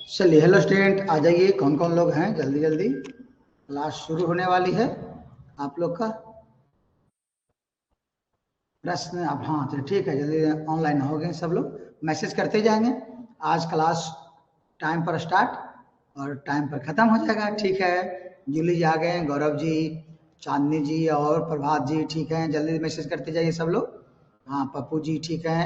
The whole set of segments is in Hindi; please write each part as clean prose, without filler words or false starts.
चलिए हेलो स्टूडेंट, आ जाइए। कौन कौन लोग हैं, जल्दी जल्दी क्लास शुरू होने वाली है। आप लोग का प्रश्न अब, हाँ चलिए ठीक है, जल्दी ऑनलाइन हो गए सब लोग, मैसेज करते जाएंगे। आज क्लास टाइम पर स्टार्ट और टाइम पर ख़त्म हो जाएगा, ठीक है। जूली जी आ गए हैं, गौरव जी, चांदनी जी और प्रभात जी, ठीक है। जल्दी मैसेज करते जाइए सब लोग। हाँ पप्पू जी ठीक है,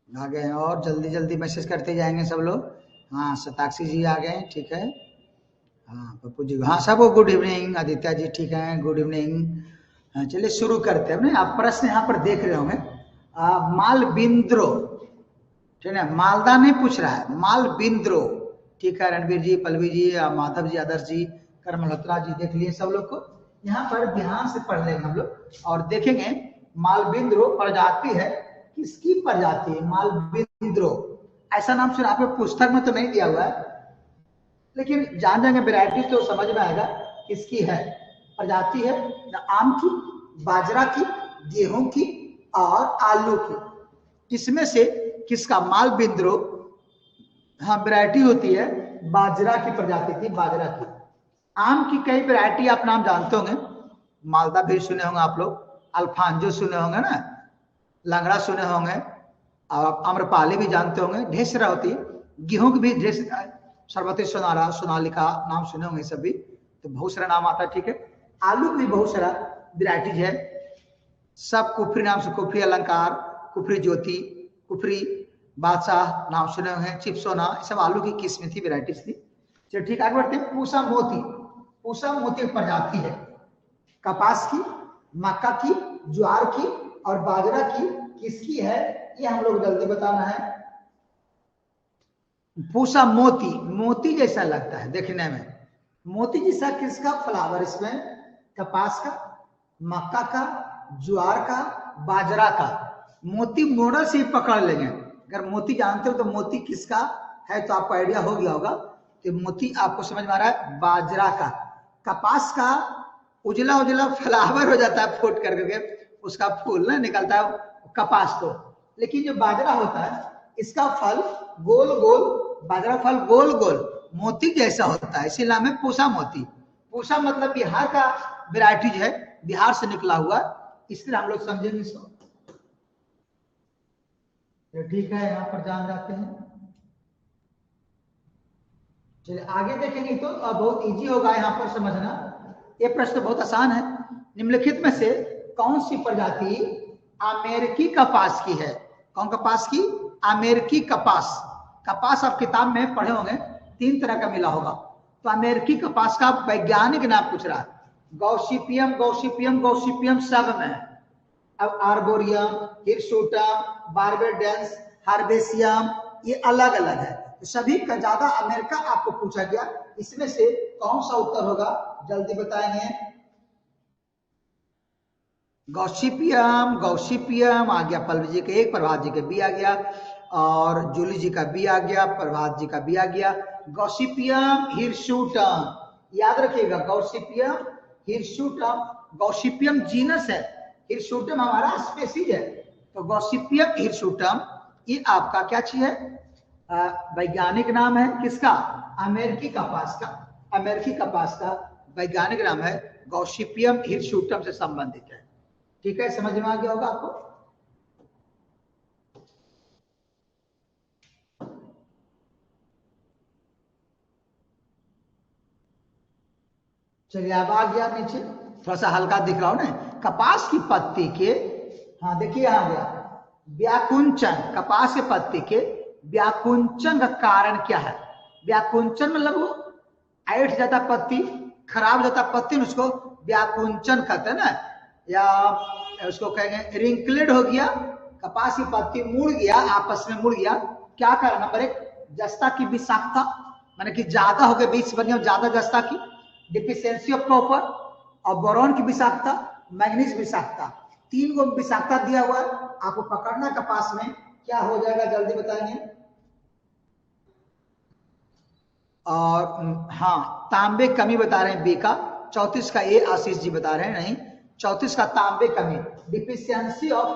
आ गए हैं। और जल्दी जल्दी मैसेज करते जाएंगे सब लोग। हाँ शताक्षी जी आ गए, ठीक है। हाँ पप्पू जी, हाँ सबको गुड इवनिंग। आदित्य जी ठीक है, गुड इवनिंग। हाँ, चलिए शुरू करते हैं। नहीं आप प्रश्न यहाँ पर देख रहे होंगे, माल बिंद्रो, ठीक है। मालदा नहीं पूछ रहा है, माल बिंद्रो, ठीक है। रणवीर जी, पल्लवी जी, माधव जी, आदर्श जी, कर मल्होत्रा जी, देख लिए सब लोग को। यहाँ पर ध्यान से पढ़ लेंगे हम लोग और देखेंगे मालबिंद्रो प्रजाति है, किसकी प्रजाति है मालबिंद्रो। ऐसा नाम सुना, आपके पुस्तक में तो नहीं दिया हुआ है, लेकिन जान जाएंगे वेराइटी तो समझ में आएगा किसकी है। प्रजाति है आम की, बाजरा की, गेहूं की और आलू की। इसमें से किसका मालबिंद्रो, हाँ वैरायटी होती है, बाजरा की प्रजाति थी, बाजरा की। आम की कई वैरायटी आप नाम जानते होंगे, मालदा भी सुने होंगे आप लोग, अल्फांजो सुने होंगे ना, लंगड़ा सुने होंगे, और आम्रपाली भी जानते होंगे, ढेर सारा होती है। गेहूं की भी ढेर, सरबती सोनारा, सोनालिका नाम सुने होंगे सभी, तो बहुत सारा नाम आता है, ठीक है। आलू की भी बहुत सारा वैरायटीज है, सब कुफरी नाम से, कुफरी अलंकार, कुफरी ज्योति, कुफरी बादशाह नाम सुने हुए, चिप्सोना, सब आलू की किस्में थी, वेराइटीज थी। चलिए ठीक, आगे बढ़ते हैं। पूसा मोती, पूसा मोती प्रजाति है, कपास की, मक्का की, ज्वार की और बाजरा की, किसकी है ये हम लोग जल्दी बताना है। पूसा मोती, मोती जैसा लगता है देखने में, मोती जैसा किसका फ्लावर इसमें, कपास का, मक्का का, ज्वार का, बाजरा का। मोती मॉडल से ही पकड़ लेंगे, अगर मोती जानते हो तो मोती किसका है तो आपको आइडिया हो गया होगा। तो मोती आपको समझ में आ रहा है बाजरा का। कपास का उजला उजला फ्लावर हो जाता है, फूट करके उसका फूल ना निकलता है कपास तो, लेकिन जो बाजरा होता है इसका फल गोल गोल, बाजरा फल गोल गोल मोती जैसा होता है, इसी नाम है पूसा मोती। पूसा मतलब बिहार का वेराइटीज है, बिहार से निकला हुआ, इसलिए हम लोग समझेंगे इसको। ठीक है, यहाँ पर जान जाते हैं। चलिए आगे देखेंगे तो बहुत इजी होगा यहाँ पर समझना। ये प्रश्न बहुत आसान है। निम्नलिखित में से कौन सी प्रजाति अमेरिकी कपास की है, कौन कपास की, अमेरिकी कपास। कपास आप किताब में पढ़े होंगे, 3 तरह का मिला होगा, तो अमेरिकी कपास का वैज्ञानिक नाम पूछ रहा है। गॉसिपियम, गॉसिपियम, गॉसिपियम सब में, अब आर्बोरियम, हिरसुटम, बारबेडेंस, हार्बेसियम, ये अलग अलग है, तो सभी का ज्यादा अमेरिका आपको पूछा गया। इसमें से कौन सा उत्तर होगा जल्दी बताएंगे। गॉसिपियम, गॉसिपियम आ गया, पल्लवी जी का एक, प्रभात जी का बी आ गया, और जूली जी का बी आ गया, प्रभात जी का बी आ गया। गॉसिपियम हिरसुटम, याद रखिएगा, गॉसिपियम हिरसुटम, गॉसिपियम जीनस है, हिरसुटम हमारा स्पीशीज है, तो गॉसिपियम हिरसुटम ये आपका क्या चीज है, वैज्ञानिक नाम है किसका, अमेरिकी कपास का। अमेरिकी कपास का वैज्ञानिक नाम है गॉसिपियम हिरसुटम से संबंधित है, ठीक है। समझ में आ गया होगा आपको। चलिए अब आ गया नीचे, थोड़ा सा हल्का दिख रहा हो ना, कपास की पत्ती के, हाँ देखिए आ गया व्याकुंचन, कपास के पत्ती के व्याकुंचन का कारण क्या है। व्याकुंचन मतलब वो ऐठ जाता पत्ती, खराब जाता पत्ती, उसको व्याकुंचन कहते हैं ना, या उसको कहेंगे रिंकलेड हो गया, कपास की पत्ती मुड़ गया, आपस में मुड़ गया। क्या कारण, नंबर 1 जस्ता की विषाक्तता, माने कि ज्यादा हो गया, बीच बनिया ज्यादा जस्ता की, डिफिशियंसी ऑफ कॉपर, और बोरॉन की विषाक्तता, मैग्नीज विषाक्तता, 3 गो विषाक्तता दिया हुआ है आपको पकड़ना। कपास में क्या हो जाएगा जल्दी बताएंगे। और हाँ तांबे कमी बता रहे हैं बी का, 34 का ए आशीष जी बता रहे हैं, नहीं 34 का तांबे कमी, डिफिशियंसी ऑफ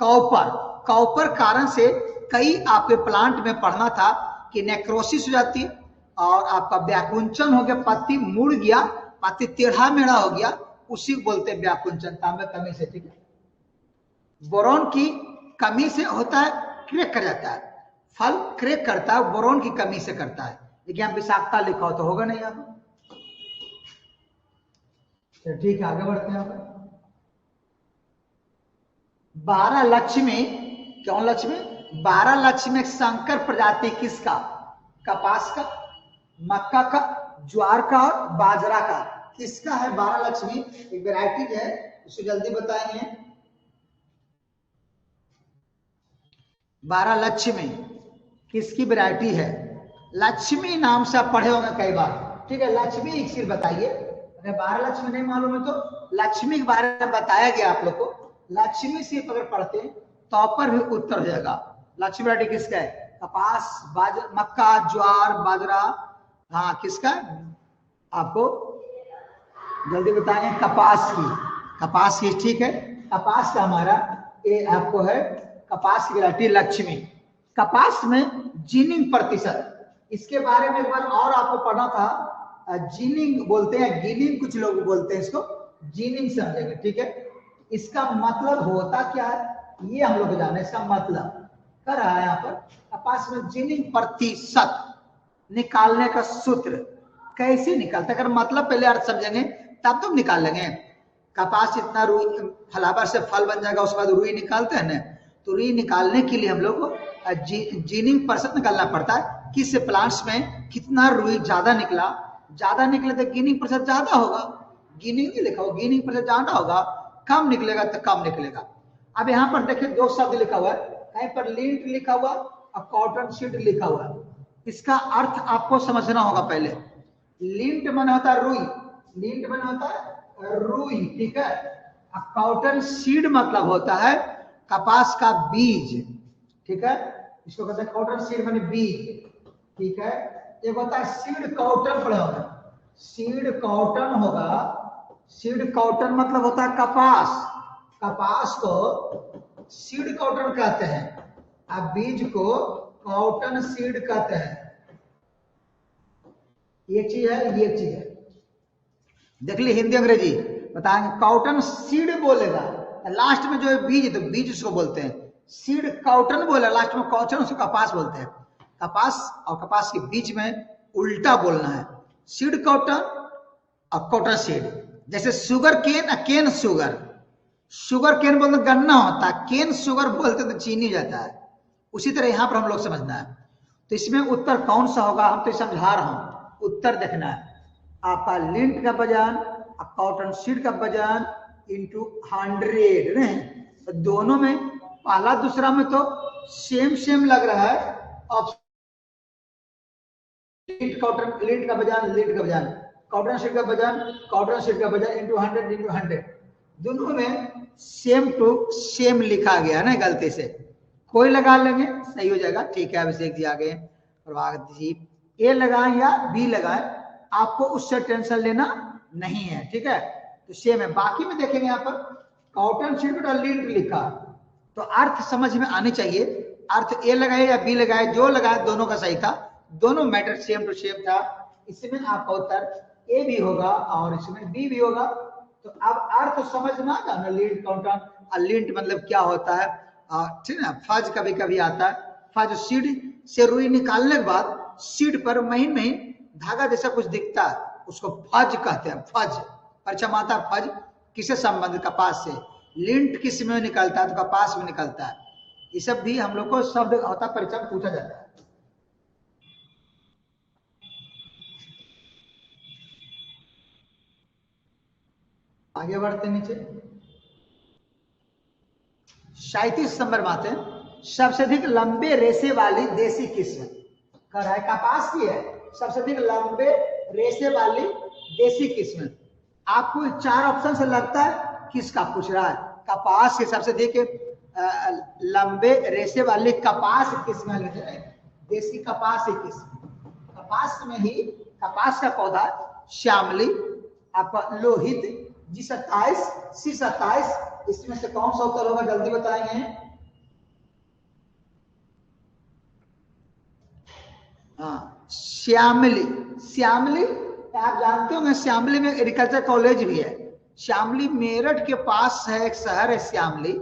कॉपर। कॉपर कारण से कई आपके प्लांट में पढ़ना था कि नेक्रोसिस हो जाती है और आपका व्याकुंचन हो गया, पत्ती मुड़ गया, पत्ती टेढ़ा मेढ़ा हो गया, उसी को बोलते हैं व्याकुंचन, तांबे कमी से। ठीक है, बोरॉन की कमी से होता है, क्रैक कर जाता है, फल क्रैक करता है, बोरॉन की कमी से करता है। लेकिन यहाँ विषाक्तता लिखा हो तो होगा नहीं यहाँ। ठीक है, आगे बढ़ते हैं। 12 लक्ष्मी, कौन लक्ष्मी? 12 लक्ष्मी एक संकर प्रजाति किसका? कपास का, मक्का का, ज्वार का और बाजरा का, किसका है 12 लक्ष्मी? एक वैरायटी है, उसको जल्दी बताएंगे। 12 लक्ष्मी किसकी वैरायटी है? लक्ष्मी नाम से आप पढ़े होंगे कई बार। ठीक है, लक्ष्मी एक चीज बताइए, अगर 12 लक्ष्मी नहीं मालूम है तो लक्ष्मी के बारे में बताया गया आप लोग को। लक्ष्मी से अगर पढ़ते हैं तो पर भी उत्तर हो जाएगा। लक्ष्मी वैरायटी किसका है? कपास, मक्का, ज्वार, बाजरा, हाँ किसका? आपको जल्दी बताएंगे। कपास की, कपास की। ठीक है, कपास का हमारा ये आपको है कपास की वैरायटी लक्ष्मी। कपास में जीनिंग प्रतिशत, इसके बारे में एक बार और आपको पढ़ना था। जीनिंग बोलते हैं, गिनिंग कुछ लोग बोलते हैं इसको, जीनिंग समझेंगे। ठीक है, इसका मतलब होता क्या है ये हम लोग जाने, इसका मतलब कर रहा है यहाँ पर। कपास में जीनिंग प्रतिशत निकालने का सूत्र कैसे निकालते, अगर मतलब पहले अर्थ समझेंगे तब तो निकाल लेंगे। कपास इतना रुई, फलावर से फल बन जाएगा, उसके बाद रुई निकालते हैं ना, तो रुई निकालने के लिए हम लोग को जीनिंग प्रतिशत निकालना पड़ता है। किस प्लांट्स में कितना रुई ज्यादा निकला, ज्यादा निकले तो गिनिंग प्रतिशत ज्यादा होगा, गिनिंग नहीं लिखा होगा, गिनिंग प्रतिशत ज्यादा होगा, कम निकलेगा तो कम निकलेगा। अब यहाँ पर देखिए दो शब्द लिखा हुआ है, कहीं पर लिंट लिखा हुआ और कॉटन शीट लिखा हुआ है। इसका अर्थ आपको समझना होगा पहले। लिंट मन होता है रुई, लिंट मन होता है रुई। ठीक है, कॉटन सीड मतलब होता है कपास का बीज। ठीक है, इसको कहते हैं कॉटन सीड माने बीज। ठीक है, एक होता है सीड कॉटन, पढ़े होगा सीड कॉटन होगा। सीड कॉटन मतलब होता है कपास, कपास को सीड कॉटन कहते हैं, अब बीज को कॉटन सीड कहते हैं। ये चीज है, ये चीज है, देख ली हिंदी अंग्रेजी बताएंगे। कॉटन सीड बोलेगा लास्ट में जो है बीज, तो बीज उसको बोलते हैं। सीड कॉटन बोला लास्ट में, कॉटन उसको कपास बोलते हैं। कपास और कपास के बीच में उल्टा बोलना है, सीड कॉटन और कॉटन सीड। जैसे शुगर केन और केन शुगर, शुगर केन बोलते गन्ना होता है, केन शुगर बोलते तो चीनी जाता है। उसी तरह यहां पर हम लोग समझना है। तो इसमें उत्तर कौन सा होगा, हम तो समझा रहा हूं, उत्तर देखना है आपका। लिंट का वजन और कॉटन सीड का वजन इंटू 100 नहीं, तो दोनों में पहला दूसरा में तो सेम सेम लग रहा है। ऑप्शन कॉटन, लिंट का वजन, लिंट का वजन, कॉटन सीड का वजन, कॉटन सीड का वजन इंटू 100 इंटू 100, दोनों में सेम टू सेम लिखा गया ना, गलती से कोई लगा लेंगे सही हो जाएगा। ठीक है, अभिषेक जी आ गए, प्रभात जी, ए लगाएं या बी लगाएं, आपको उससे टेंशन लेना नहीं है। ठीक है, तो सेम है। बाकी में देखेंगे यहाँ पर कॉटन सीड और लिंट लिखा, तो अर्थ समझ में आने चाहिए। अर्थ ए लगाए या बी लगाए, जो लगाए दोनों का सही था, दोनों मैटर सेम टू सेम था। इसमें आपका उत्तर ए भी होगा और इसमें बी भी होगा। तो अब अर्थ समझ में आएगा ना, लिंट कॉटन। और लिंट मतलब क्या होता है, ठीक है ना, फज कभी कभी आता है, फज सीड से रुई निकालने के बाद सीड पर महीन महीन धागा जैसा कुछ दिखता है, उसको फज कहते हैं। फज परीक्षा माता, फज किससे संबंधित? कपास से। लिंट किस में निकलता है? तो कपास में निकलता है। ये सब भी हम लोग को शब्द होता परीक्षा में पूछा जाता है। आगे बढ़ते नीचे 37 नंबर में आते हैं। सबसे अधिक लंबे रेशे वाली देसी किस्म कर है, कपास की है। सबसे अधिक लंबे रेशे वाली देसी किस्म, आपको 4 ऑप्शन से लगता है किसका पूछ रहा है? कपास के सबसे अधिक लंबे रेशे वाली कपास किस्म, देसी कपास की किस्म। कपास में ही, कपास का पौधा श्यामली, आपका लोहित, G27, C27, इसमें से कौन सा उत्तर होगा जल्दी बताएंगे। हाँ, श्यामली, श्यामली आप जानते होंगे, श्यामली में एग्रीकल्चर कॉलेज भी है। श्यामली मेरठ के पास है, एक शहर है श्यामली,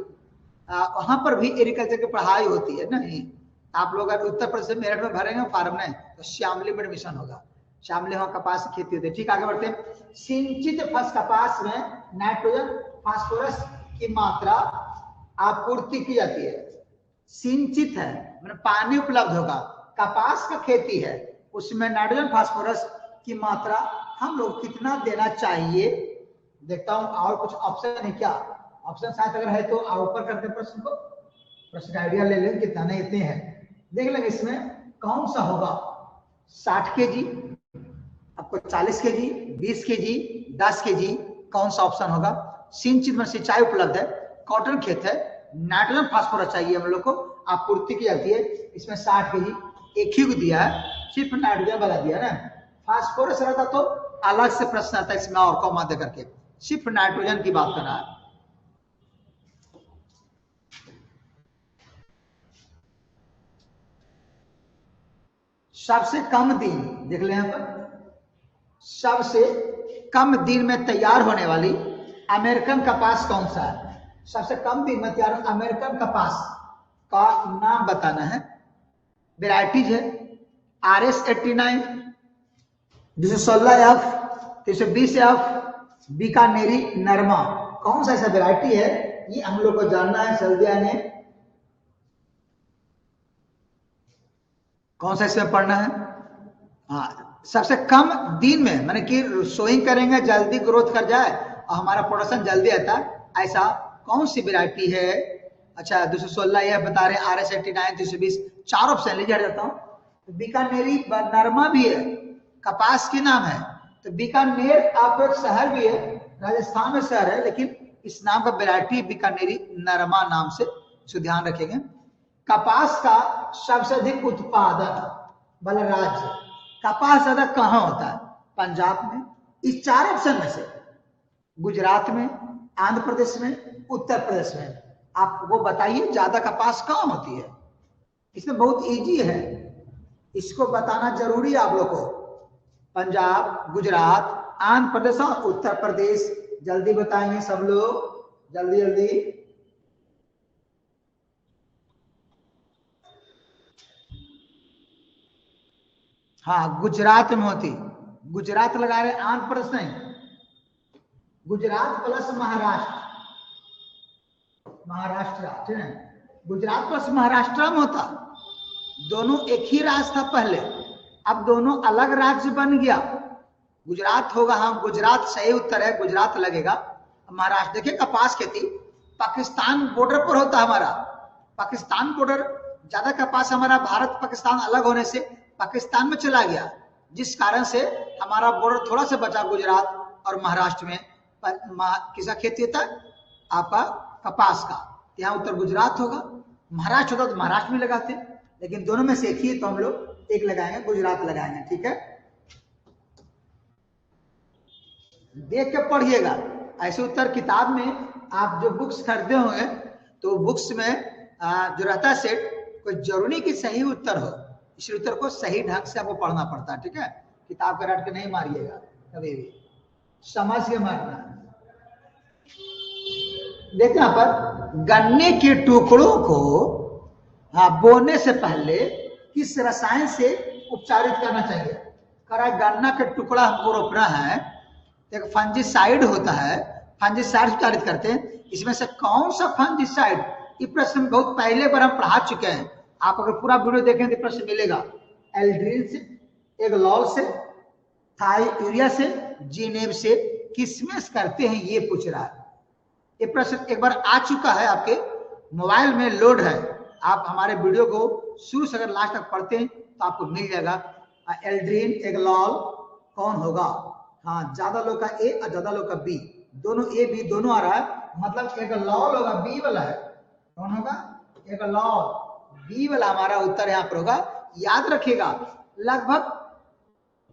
वहां पर भी एग्रीकल्चर की पढ़ाई होती है। नहीं, आप लोग अगर उत्तर प्रदेश मेरठ में भरेंगे फार्म में तो श्यामली में एडमिशन होगा। श्यामली वहां कपास की खेती होती है। ठीक, आगे बढ़ते हैं। सिंचित कपास में नाइट्रोजन फास्फोरस की मात्रा आपूर्ति की जाती है। सिंचित है मतलब पानी उपलब्ध होगा, कपास का खेती है, उसमें नाइट्रोजन फास्फोरस की मात्रा हम लोग कितना देना चाहिए। देखता हूं और कुछ ऑप्शन है क्या, ऑप्शन शायद अगर है तो ऊपर करते प्रश्न को, प्रश्न का आइडिया ले लें कितना नहीं इतने हैं, देख लेंगे इसमें कौन सा होगा। 60 केजी, आपको 40 केजी, 20 केजी, 10 केजी, कौन सा ऑप्शन होगा। सिंचित में सिंचाई उपलब्ध है, कॉटन खेत है, नाइट्रोजन फास्फोरस चाहिए हम लोग को, आपूर्ति की जाती है। इसमें 60 केजी, एक ही को दिया है, सिर्फ नाइट्रोजन वाला दिया है ना। फास्फोरस रहता तो अलग से प्रश्न आता है इसमें और कॉमा दे करके, सिर्फ नाइट्रोजन की बात कर रहा है। सबसे कम दिन देख लें यहाँ पर, सबसे कम दिन में तैयार होने वाली अमेरिकन कपास कौन सा है। सबसे कम दिन में तैयार अमेरिकन कपास का नाम बताना है। वेराइटीज है RS89, 216F, 320F, बीकानेरी नरमा, कौन सा ऐसा वेराइटी है ये हम लोग को जानना है। जल्दी आने, कौन सा इसमें पढ़ना है। हाँ, सबसे कम दिन में माने कि सोइंग करेंगे जल्दी ग्रोथ कर जाए और हमारा प्रोडक्शन जल्दी आता है, ऐसा कौन सी वेराइटी है। अच्छा, 216 यह बता रहे, RS89, 320, 4 ऑप्शन लीजिए जाता हूँ। तो बीकानेरी नरमा भी है, कपास के नाम है। तो बीकानेर आपको एक शहर भी है, राजस्थान में शहर है, लेकिन इस नाम का वेराइटी बीकानेरी नरमा नाम से, इसको ध्यान रखेंगे। कपास का सबसे अधिक उत्पादन वाला राज्य, कपास ज्यादा कहाँ होता है। पंजाब में, इस 4 ऑप्शन में से गुजरात में, आंध्र प्रदेश में, उत्तर प्रदेश में, आप वो बताइए ज्यादा कपास कहाँ होती है। इसमें बहुत इजी है, इसको बताना जरूरी है आप लोग को। पंजाब, गुजरात, आंध्र प्रदेश और उत्तर प्रदेश, जल्दी बताएंगे सब लोग, जल्दी जल्दी। हाँ, गुजरात में होती, गुजरात लगा रहे, आंध्र प्रदेश नहीं, गुजरात प्लस महाराष्ट्र, महाराष्ट्र, ठीक है, गुजरात प्लस महाराष्ट्र में होता। दोनों एक ही राज्य था पहले, अब दोनों अलग राज्य बन गया। गुजरात होगा, हाँ गुजरात सही उत्तर है, गुजरात लगेगा। महाराष्ट्र, देखिए कपास खेती पाकिस्तान बॉर्डर पर होता हमारा, पाकिस्तान बॉर्डर, ज्यादा कपास हमारा भारत पाकिस्तान अलग होने से पाकिस्तान में चला गया, जिस कारण से हमारा बॉर्डर थोड़ा सा बचा गुजरात और महाराष्ट्र में। किसका खेती होता है, आपका कपास का, यहाँ उत्तर गुजरात होगा, महाराष्ट्र होता तो महाराष्ट्र में लगाते, लेकिन दोनों में से एक ही, तो हम लोग एक लगाएंगे, गुजरात लगाएंगे। ठीक है, देख के पढ़िएगा, ऐसे उत्तर किताब में आप जो बुक्स खरीदे होंगे तो बुक्स में जो रहता है सेट, कोई जरूरी कि सही उत्तर हो, इस उत्तर को सही ढंग से आपको पढ़ना पड़ता है। ठीक है, किताब का रट के नहीं मारिएगा कभी भी, समझ के मारना। देखते यहाँ पर, गन्ने के टुकड़ों को बोने से पहले किस रसायन से उपचारित करना चाहिए। करा गन्ना के टुकड़ा हमको रोपना है, एक फंजीसाइड होता है, फंजीसाइड उपचारित करते हैं, इसमें से कौन सा फंजीसाइड, ये प्रश्न बहुत पहले बार हम पढ़ा चुके हैं, आप अगर पूरा वीडियो देखें तो प्रश्न मिलेगा। एल्ड्रिन से, एगलॉल से, थाईयूरिया से, जीनेब से किसमें करते हैं, ये पूछ रहा है। ये प्रश्न एक बार आ चुका है, आपके मोबाइल में लोड है, आप हमारे वीडियो को शुरू से अगर लास्ट तक पढ़ते हैं तो आपको मिल जाएगा। एल्ड्रिन, एगलॉल कौन होगा। हाँ, ज्यादा लोग का ए और ज्यादा लोग का बी, दोनों ए बी दोनों आ रहा है, मतलब एगलॉल होगा, बी वाला है। कौन होगा, एगलॉल, बी वाला हमारा उत्तर यहाँ पर होगा। याद रखिएगा, लगभग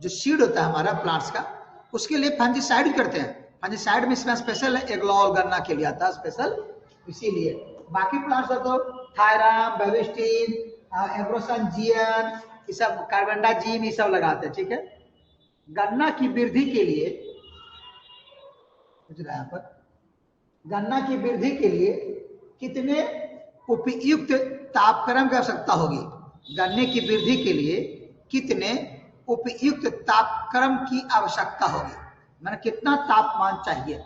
जो सीड होता है हमारा प्लांट्स का, उसके लिए फंजीसाइड करते हैं। फंजीसाइड में इसमें स्पेशल है, एगलॉल गन्ना के लिए आता है स्पेशल, इसीलिए। बाकी प्लांट्स तो थायराम, बेबिस्टिन, एब्रोसन, जियन, ये सब कार्बेंडाजीम ये सब लगाते हैं, ठीक है। गन्ना की वृद्धि के लिए कुछ यहाँ पर, गन्ना की वृद्धि के लिए कितने उपयुक्त तापक्रम की आवश्यकता होगी? गन्ने की वृद्धि के लिए कितने उपयुक्त तापक्रम की आवश्यकता होगी? मैंने कितना तापमान चाहिए?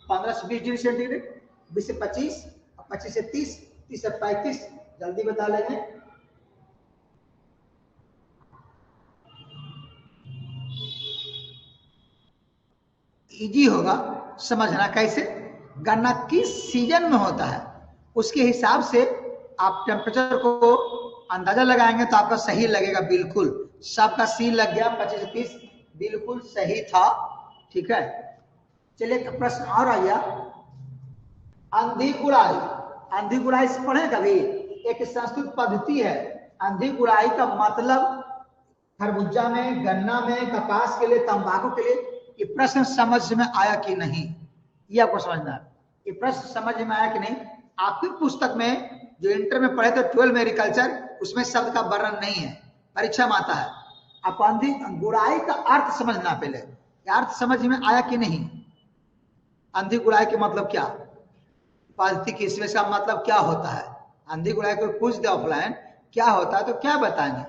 15 से 20 डिग्री सेंटीग्रेड, 20 से 25, 25 से 30, 30 से 35, जल्दी बता लेंगे। इजी होगा समझना कैसे। गन्ना किस सीजन में होता है उसके हिसाब से आप टेम्परेचर को अंदाजा लगाएंगे तो आपका सही लगेगा। बिल्कुल सबका सी लग गया, 25 से 30 बिल्कुल सही था, ठीक है। चलिए एक प्रश्न और आ गया, अंधी गुड़ाई। अंधी गुड़ाई से पढ़े कभी? एक संस्कृत पद्धति है। अंधी गुड़ाई का मतलब खरबूजा में, गन्ना में, कपास के लिए, तंबाकू के लिए। ये प्रश्न समझ में आया कि नहीं, ये आपको समझना है। ये प्रश्न समझ में आया कि नहीं? आपकी पुस्तक में जो इंटर में पढ़े थे 12 में एग्रीकल्चर, उसमें शब्द का वर्णन नहीं है, परीक्षा में आता है। आपको अंधी गुड़ाई का अर्थ समझना पहले, अर्थ समझ में आया कि नहीं? अंधी गुड़ाई के मतलब क्या, पद्धति की इसमें का मतलब क्या होता है? अंधी गुड़ाई को पूछ दे ऑफलाइन क्या होता है तो क्या बताएंगे?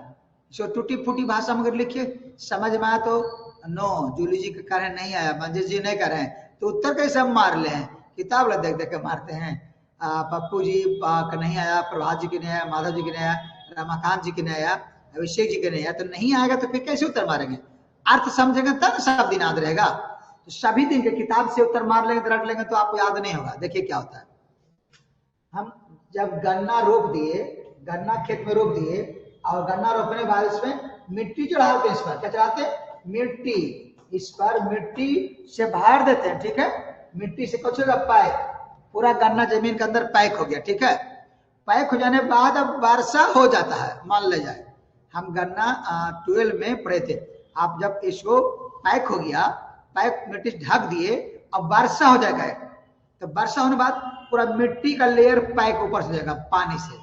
जो टूटी फूटी भाषा में अगर लिखिए समझ में आया तो नो, जूली जी के कारण नहीं आया, मंजिल जी नहीं कर रहे हैं तो उत्तर कैसे हम मार ले हैं? किताब ला देख देख के मारते हैं। पप्पू जी का नहीं आया, प्रभात जी के नहीं आया, माधव जी के नहीं आया, रमाकांत जी के नहीं आया, अभिषेक जी के नहीं आया, तो नहीं आएगा तो फिर कैसे उत्तर मारेंगे? अर्थ समझेंगे तब सब दिन याद रहेगा। तो सभी दिन के किताब से उत्तर मार लेंगे तो रट लेंगे तो आपको याद नहीं होगा। देखिए क्या होता है, हम जब गन्ना रोप दिए, गन्ना खेत में रोप दिए और गन्ना रोपने के बाद इसमें मिट्टी चढ़ाते हैं। इस पर क्या चढ़ाते हैं? मिट्टी। इस पर मिट्टी से भर देते हैं, ठीक है। मिट्टी से कुछ पैक, पूरा गन्ना जमीन के अंदर पैक हो गया, ठीक है। पैक हो जाने के बाद अब वर्षा हो जाता है। मान ले जाए हम गन्ना 12 में पढ़े थे, आप जब इसको पैक हो गया, पैक मिट्टी ढक दिए, अब वर्षा हो जाएगा, तो वर्षा होने बाद पूरा मिट्टी का लेयर पैक ऊपर से जाएगा पानी से।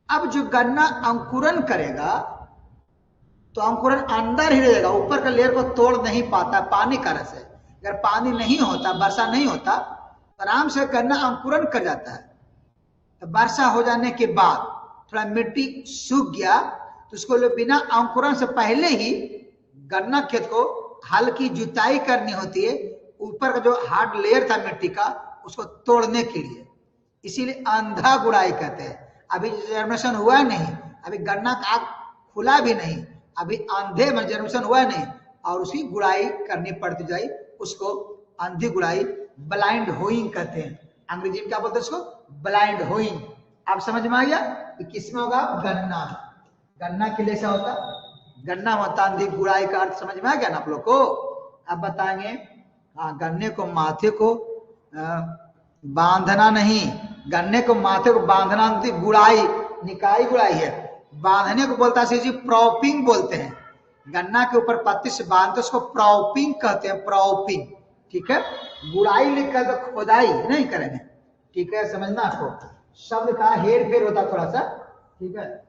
अब जो गन्ना अंकुरन करेगा तो अंकुरन अंदर ही रहेगा, ऊपर का लेयर को तोड़ नहीं पाता पानी कारण से। अगर पानी नहीं होता, वर्षा नहीं होता, आराम से गन्ना अंकुरन कर जाता है। तो वर्षा हो जाने के बाद थोड़ा मिट्टी सूख गया तो उसको बिना अंकुरन से पहले ही गन्ना खेत को हल्की जुताई करनी होती है, ऊपर का जो हार्ड लेयर था मिट्टी का उसको तोड़ने के लिए। इसीलिए अंधा गुड़ाई कहते हैं। अभी जर्मिनेशन हुआ नहीं, अभी गन्ना का आग खुला भी नहीं, अभी अंधे में जर्मिनेशन हुआ नहीं और उसकी गुड़ाई करनी पड़ती जाए, उसको अंधी गुड़ाई, ब्लाइंड होइंग कहते हैं। अंग्रेजी में क्या बोलते हैं उसको? Blind hoeing. आप समझ में आ गया कि किसमें होगा? गन्ना। गन्ना के लिए ऐसा होता, गन्ना होता अंधी गुड़ाई का अर्थ समझ में आ गया ना आप लोग को? अब बताएंगे, हाँ, गन्ने को माथे को बांधना नहीं, गन्ने को माथे को बांधना नहीं, गुड़ाई, निकाई गुड़ाई है। बांधने को बोलता है जी प्रॉपिंग बोलते हैं। गन्ना के ऊपर पत्ती से बांधते उसको प्रॉपिंग कहते हैं, प्रॉपिंग, ठीक है। गुड़ाई लिखकर तो खुदाई नहीं करेंगे, ठीक है, समझना। आपको शब्द का हेर फेर होता थोड़ा सा, ठीक है।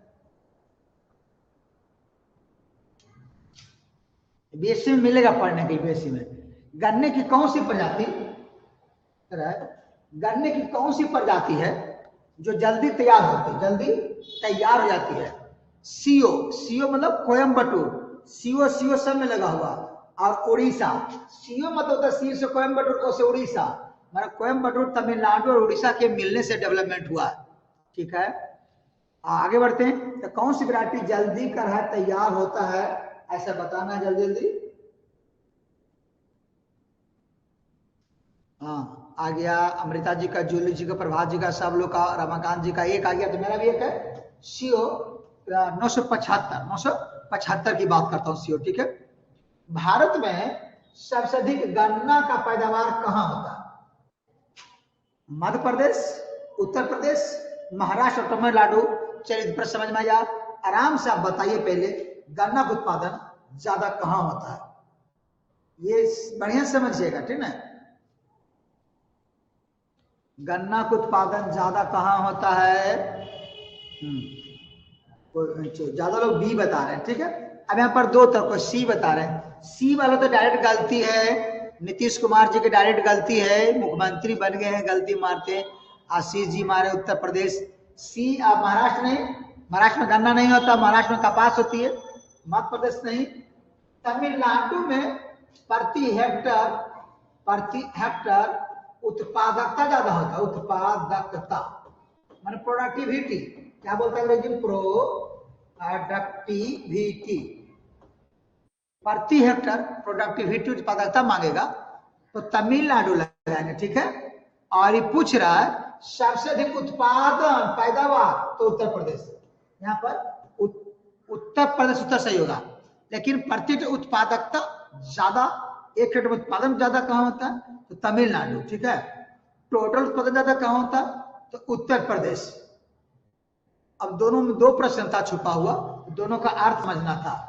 बीएससी में मिलेगा पढ़ने के, बीएससी में गन्ने की कौन सी प्रजाति, गन्ने की कौन सी प्रजाति है जो जल्दी तैयार होती है, जल्दी तैयार हो जाती है? सीओ, सीओ मतलब कोयम्बटूर, सीओ सीओ सब में लगा हुआ, और उड़ीसा। सीओ मतलब होता है सी से कोयम्बटूर, ओ से उड़ीसा, मतलब कोयम्बटूर तमिलनाडु और उड़ीसा के मिलने से डेवलपमेंट हुआ, ठीक है। आगे बढ़ते हैं, तो कौन सी वैरायटी जल्दी कर तैयार होता है, ऐसा बताना जल्दी जल्दी। हाँ आ गया, अमृता जी का, जूली जी का, प्रभात जी का, सब लोग का, रमाकांत जी का एक आ गया, तो मेरा भी एक है। सीओ 975 की बात करता हूँ, सीओ, ठीक है। भारत में सबसे अधिक गन्ना का पैदावार कहाँ होता है? मध्य प्रदेश, उत्तर प्रदेश, महाराष्ट्र और तमिलनाडु। चलिए पर समझ में आया, आराम से आप बताइए पहले गन्ना का उत्पादन ज्यादा कहाँ होता है, ये बढ़िया समझिएगा, ठीक है। गन्ना का उत्पादन ज्यादा कहाँ होता है? ज्यादा लोग बी बता रहे हैं, ठीक है। अब यहाँ पर दो तरफ सी बता रहे हैं, सी वाला तो डायरेक्ट गलती है, नीतीश कुमार जी की डायरेक्ट गलती है, मुख्यमंत्री बन गए हैं, गलती मारते हैं। आशीष जी मारे उत्तर प्रदेश। सी आप महाराष्ट्र नहीं, महाराष्ट्र में गन्ना नहीं होता, महाराष्ट्र में कपास होती है, मध्य प्रदेश नहीं। तमिलनाडु में प्रति हेक्टर उत्पादकता ज्यादा होता है, उत्पादकता माने प्रोडक्टिविटी, क्या बोलते हैं अंग्रेजी में, प्रोडक्टिविटी, प्रति हेक्टर प्रोडक्टिविटी उत्पादकता मांगेगा तो तमिलनाडु लगाएंगे, ठीक है। और ये पूछ रहा है सबसे अधिक उत्पादन पैदावार तो उत्तर प्रदेश, यहाँ पर उत्तर प्रदेश उत्तर सही होगा। लेकिन प्रति उत्पादकता ज्यादा, एक हेक्टर उत्पादन ज्यादा कहाँ होता है तो तमिलनाडु, ठीक है। टोटल उत्पादन ज्यादा कहाँ होता है तो उत्तर प्रदेश। अब दोनों में दो प्रश्न था छुपा हुआ, दोनों का अर्थ समझना था।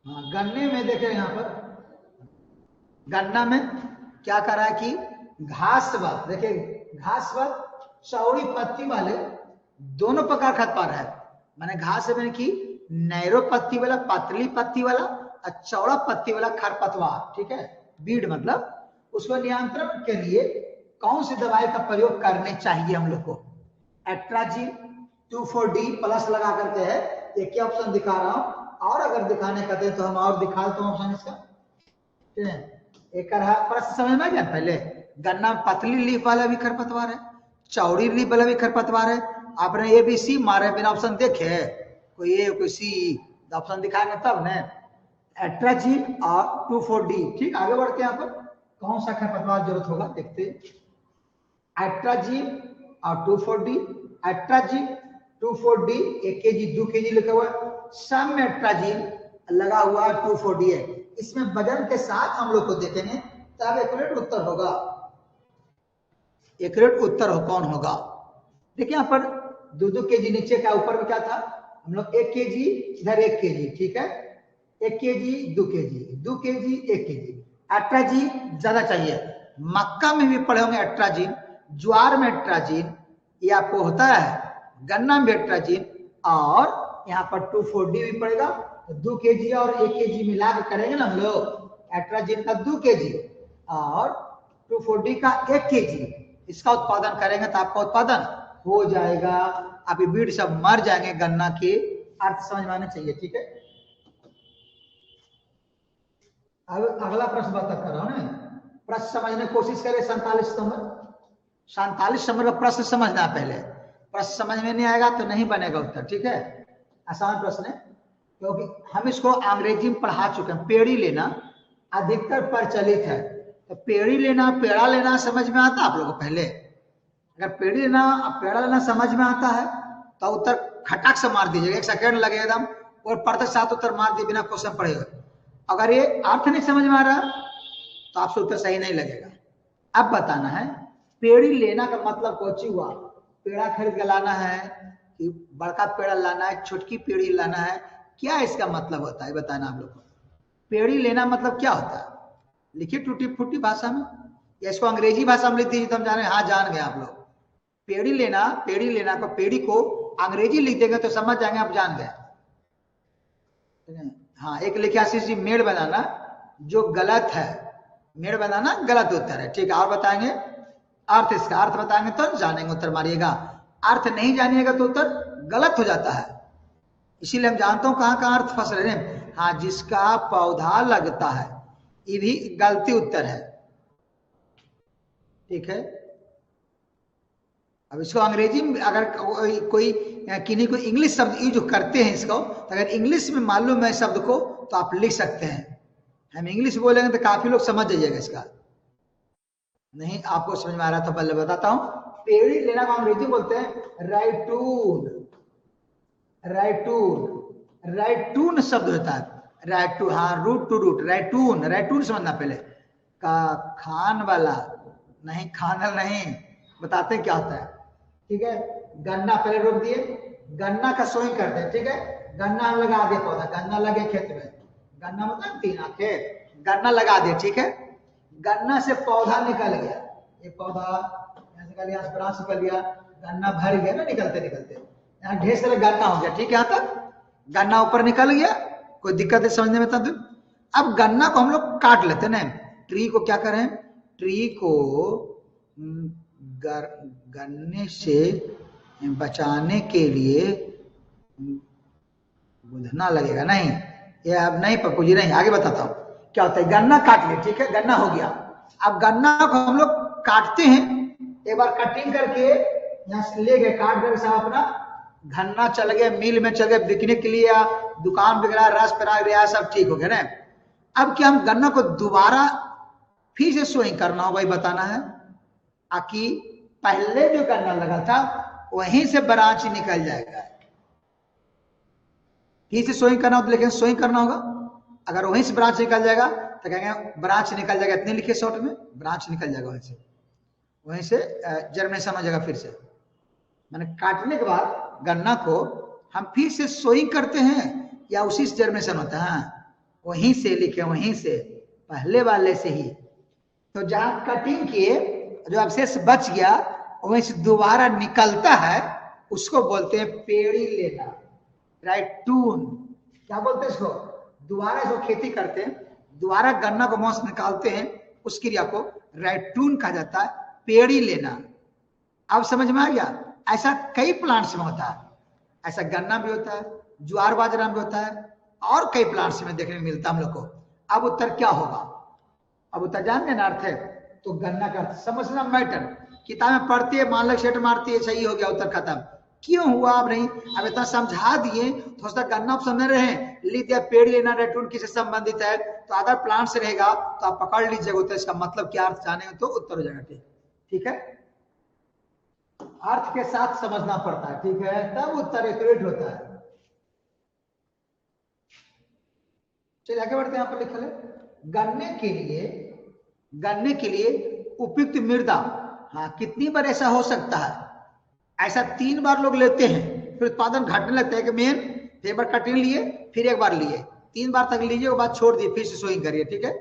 हाँ, गन्ने में देखें यहाँ पर, गन्ना में क्या कर रहा है कि घासवत, देखिए घासवत चौड़ी पत्ती वाले दोनों प्रकार खरपतवार है। मैंने घास मैंने की नैरो पत्ती वाला, पतली पत्ती वाला और चौड़ा पत्ती वाला खरपतवार, ठीक है। बीड मतलब उसको नियंत्रण के लिए कौन सी दवाई का प्रयोग करने चाहिए हम लोग को। एट्राजिन 2,4-D प्लस लगा करके है, एक ही ऑप्शन दिखा रहा हूं, और अगर दिखाने का दे तो हम और दिखा देता हूं ऑप्शन इसका, ठीक है। एक प्रश्न समझ में गया। पहले गन्ना पतली लीफ वाला भी खरपतवार है, चौड़ी लीफ वाला भी खरपतवार है। आपने ए बी सी मारे बिना ऑप्शन देखे, कोई ए कोई सी, ऑप्शन दिखाएंगे तब ने। एट्राजिन और 2,4-D, ठीक। आगे बढ़ते हैं, यहाँ पर कौन सा खरपतवार जरूरत होगा देखते। एट्राजिन और 2,4-D, atrazine 2,4-D 1 kg 2 kg लिखा हुआ है, सम में एट्राजिन लगा हुआ है 2,4-D है। इसमें वजन के साथ हम लोग को देखेंगे तब एक्यूरेट उत्तर होगा। एक्यूरेट उत्तर हो कौन होगा, देखिए यहाँ पर 2-2 kg नीचे का, ऊपर में क्या था हम लोग 1 kg, इधर 1 kg, ठीक है। 1 kg 2 kg 2 kg 1 kg। Atrazine ज्यादा चाहिए, मक्का में भी पढ़े होंगे एट्राजिन, ज्वार में एट्राजिन, ये आपको होता है गन्ना में एट्राजिन, और यहाँ पर 2,4-D भी पड़ेगा। 2 kg और 1 kg मिला के करेंगे ना हम लोग, एट्राजिन का 2 kg और 2,4-D का 1 kg, इसका उत्पादन करेंगे तो आपका उत्पादन हो जाएगा। अभी बीड़ सब मर जाएंगे, गन्ना के अर्थ समझ में आने चाहिए, ठीक है। अब अगला प्रश्न बता कर रहा हूं ना, प्रश्न समझने की कोशिश करें। 47 नंबर का प्रश्न समझना है पहले, प्रश्न समझ में नहीं आएगा तो नहीं बनेगा उत्तर, ठीक है। आसान प्रश्न है, क्योंकि हम इसको अंग्रेजी में पढ़ा चुके हैं। पेड़ी लेना अधिकतर प्रचलित है, तो पेड़ी लेना पेड़ा लेना समझ में आता है आप लोगों को। पहले अगर पेड़ी लेना पेड़ा लेना समझ में आता है तो उत्तर खटाक से मार दीजिएगा, 1 सेकेंड लगेगा एकदम, और पढ़ते साथ उत्तर मार दिए बिना क्वेश्चन पढ़ेगा। अगर ये अर्थ नहीं समझ में आ रहा तो आपसे उत्तर सही नहीं लगेगा। अब बताना है पेड़ी लेना का मतलब कोची हुआ, पेड़ा खरीद के लाना है कि बड़का पेड़ा लाना है, छोटकी पेड़ी लाना है, क्या इसका मतलब होता है बताना आप लोग को। पेड़ी लेना मतलब क्या होता है, लिखिए टूटी फूटी भाषा में, या इसको अंग्रेजी भाषा में लिख दीजिए तो हम जाने, हाँ जान गए आप लोग। पेड़ी लेना को, पेड़ी को अंग्रेजी लिख देंगे तो समझ जाएंगे, आप जान गए। हाँ, एक लिखिए आशीष जी, मेड़ बनाना, जो गलत है, मेड़ बनाना गलत उत्तर है, ठीक है। और बताएंगे अर्थ, इसका अर्थ बताएंगे तो जानेंगे, उत्तर मारिएगा। अर्थ नहीं जानिएगा तो उत्तर गलत हो जाता है, इसीलिए हम जानता हूं कहां कहां अर्थ फंस रहे हैं। हाँ, जिसका पौधा लगता है, ये भी गलती उत्तर है, ठीक है। अब इसको अंग्रेजी में अगर कोई किन्हीं को इंग्लिश शब्द यूज करते हैं इसको, तो अगर इंग्लिश में मालूम है शब्द को तो आप लिख सकते हैं। हम इंग्लिश बोलेंगे तो काफी लोग समझ जाइएगा, इसका नहीं आपको समझ में आ रहा था पहले बताता हूं। पेड़ी लेना को अंग्रेजी बोलते हैं राइटून, राइटून, राइटून शब्द होता है, राइटू, हाँ, रूट टू रूट, राइटून, राइटून समझना पहले का, खान वाला नहीं, खानल नहीं, बताते हैं क्या होता है, ठीक है। गन्ना पहले रोक दिए, गन्ना का सोइंग करते हैं, ठीक है। गन्ना लगा दे पौधा, गन्ना लगे खेत में, गन्ना मतलब 3 खेत, गन्ना लगा दिया, ठीक है। गन्ना से पौधा निकल गया, ये पौधा यहाँ निकल गया, ब्रांच निकल गया, गन्ना भर गया ना निकलते निकलते, यहाँ ढेर सारा गन्ना हो गया, ठीक है। यहाँ तक गन्ना ऊपर निकल गया, कोई दिक्कत है समझने में? तब अब गन्ना को हम लोग काट लेते हैं ना, ट्री को क्या करें, ट्री को गन्ने से बचाने के लिए बुझना लगेगा, नहीं ये अब नहीं पप्पू जी, नहीं, आगे बताता हूँ क्या होता है। गन्ना काट लिया, ठीक है, गन्ना हो गया। अब गन्ना को हम लोग काटते हैं, एक बार कटिंग करके यहाँ से ले गए, काट कर सब अपना गन्ना चल गया, मिल में चल गया बिकने के लिए, या दुकान बिगड़ा, रस पराग गया, सब ठीक हो गया ना। अब क्या हम गन्ना को दोबारा फिर से सोइंग करना होगा, ये बताना है। आकि पहले जो गन्ना लगा था वहीं से ब्रांच निकल जाएगा, फिर से सोइंग करना होगा, लेकिन सोइंग करना होगा। अगर वहीं से ब्रांच निकल जाएगा तो कहेंगे ब्रांच निकल जाएगा, इतने लिखे शॉर्ट में, ब्रांच निकल जाएगा, वहीं से जर्मिनेशन हो जाएगा। फिर से मैंने काटने के बाद गन्ना को हम फिर से सोइंग करते हैं या उसी से जर्मिनेशन होता है? वहीं से लिखे, वहीं से पहले वाले से ही। तो जहां कटिंग किए जो अवशेष बच गया वहीं से दोबारा निकलता है, उसको बोलते हैं पेड़ी लेना, राइटून। क्या बोलते हैं इसको? दोबारा जो खेती करते हैं, दोबारा गन्ना को मौस निकालते हैं, उस क्रिया को राइटून कहा जाता है, पेड़ी लेना। अब समझ में आ गया? ऐसा कई प्लांट्स में होता है, ऐसा गन्ना भी होता है, ज्वार बाजरा भी होता है, और कई प्लांट्स में देखने को मिलता है हम लोग को। अब उत्तर क्या होगा? अब उत्तर जानते हैं ना अर्थ है, तो गन्ना का अर्थ समझना मैटर। किताब में पढ़ती है, मान लो सेट मारती है, सही हो गया, उत्तर खत्म। क्यों हुआ? अब नहीं, अब इतना समझा दिए तो उसका गन्ना आप समझ रहे हैं, लिख दिया पेड़ लेना रेटून किससे संबंधित है, तो अदर प्लांट से रहेगा तो आप पकड़ लीजिएगा, तो इसका मतलब क्या अर्थ जाने तो उत्तर हो जाएगा। ठीक है, अर्थ के साथ समझना पड़ता है, ठीक है, तब उत्तर एक्यूरेट होता है। चलिए आगे बढ़ते हैं। यहाँ पर लिखा है गन्ने के लिए उपयुक्त मृदा, हाँ, कितनी बार ऐसा हो सकता है? ऐसा 3 बार लोग लेते हैं, फिर उत्पादन घटने लगता है कि मेन, फिर एक बार कटिंग लिए, फिर एक बार लिए, 3 बार तक लीजिए, उसके बाद छोड़ दिए, फिर से सोइंग करिए, ठीक है।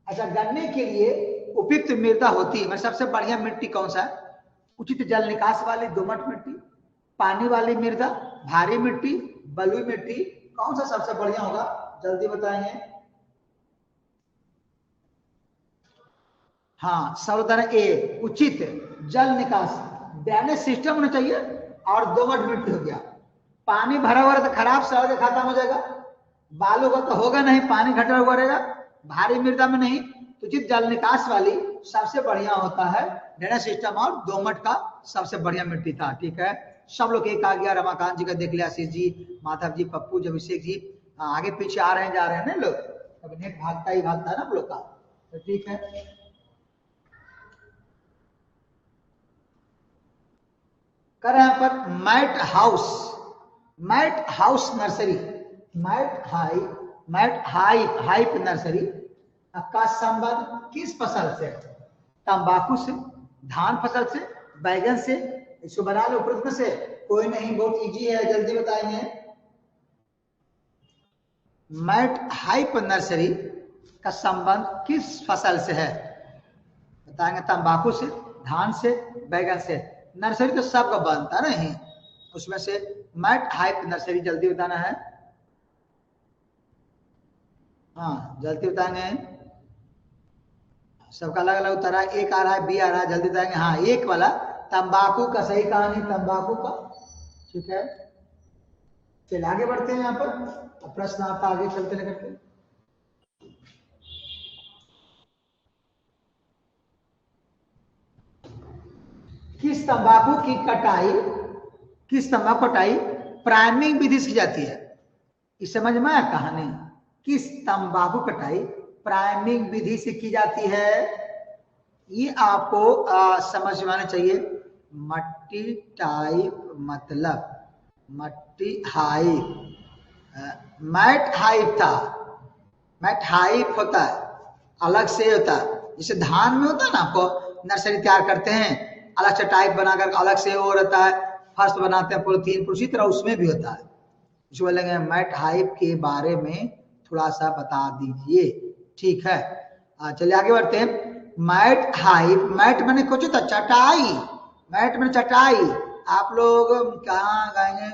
अच्छा, गन्ने के लिए उपयुक्त मृदा होती है, मतलब सबसे बढ़िया मिट्टी कौन सा है? उचित जल निकास वाली दोमट मिट्टी, पानी वाली मृदा, भारी मिट्टी, बलुई मिट्टी, कौन सा सबसे बढ़िया होगा? जल्दी बताएंगे। हाँ, सब उत्तर ए, उचित जल निकास, ड्रेनेज सिस्टम होना चाहिए, और दोमट मिट्टी हो गया। पानी भरा हुआ तो खराब सड़ खत्म हो जाएगा, बालू का तो होगा नहीं, पानी घटा हुआ रहेगा, भारी मृदा में नहीं, तो उचित जल निकास वाली सबसे बढ़िया होता है ड्रेनेज सिस्टम, और दोमट का सबसे बढ़िया मिट्टी था, ठीक है। सब लोग एक आ गया, रमाकांत जी का देख लिया, आशीष जी, माधव जी, पप्पू जी, अभिषेक जी, आगे पीछे आ रहे हैं, जा रहे हैं ना लोग, अब नेट भागता ही भागता है ना आप लोग का, तो ठीक है। कर यहाँ पर mat house nursery, mat hype nursery का संबंध किस फसल से? तंबाकू से, धान फसल से, बैगन से, इसको बना लो प्रश्न से, कोई नहीं, बहुत इजी है, जल्दी बताएंगे। मैट हाइप नर्सरी का संबंध किस फसल से है? बताएंगे तंबाकू से, धान से, बैगन से। नर्सरी तो सबका बनता नहीं, उसमें से मैट हाइप नर्सरी, जल्दी बताना है। हाँ, जल्दी बताएंगे, सबका अलग अलग उत्तर है, एक आ रहा है, बी आ रहा है, जल्दी बताएंगे। हाँ, एक वाला तंबाकू का, सही कहानी तंबाकू का, ठीक है। चलिए आगे बढ़ते हैं। यहाँ पर प्रश्न आता, आगे चलते लेकर के। किस तंबाकू कटाई प्राइमिंग विधि से की जाती है? इस समझ में आया कहानी? किस तंबाकू कटाई प्राइमिंग विधि से की जाती है? ये आपको समझ में आना चाहिए। मट्टी टाइप मतलब मट्टी हाइप, मैट हाइप था, मैट हाइप होता है, अलग से होता है, जैसे धान में होता है ना, आपको नर्सरी तैयार करते हैं, अलग से टाइप बनाकर अलग से वो रहता है, फर्स्ट बनाते हैं पॉलिथीन, उसी तरह उसमें भी होता है। इसको बोलेंगे मैट हाइप के बारे में थोड़ा सा बता दीजिए। ठीक है, चलिए आगे बढ़ते हैं। मैट हाइव, मैट मैंने कुछ तो चटाई, मैट में चटाई। आप लोग कहाँ गए?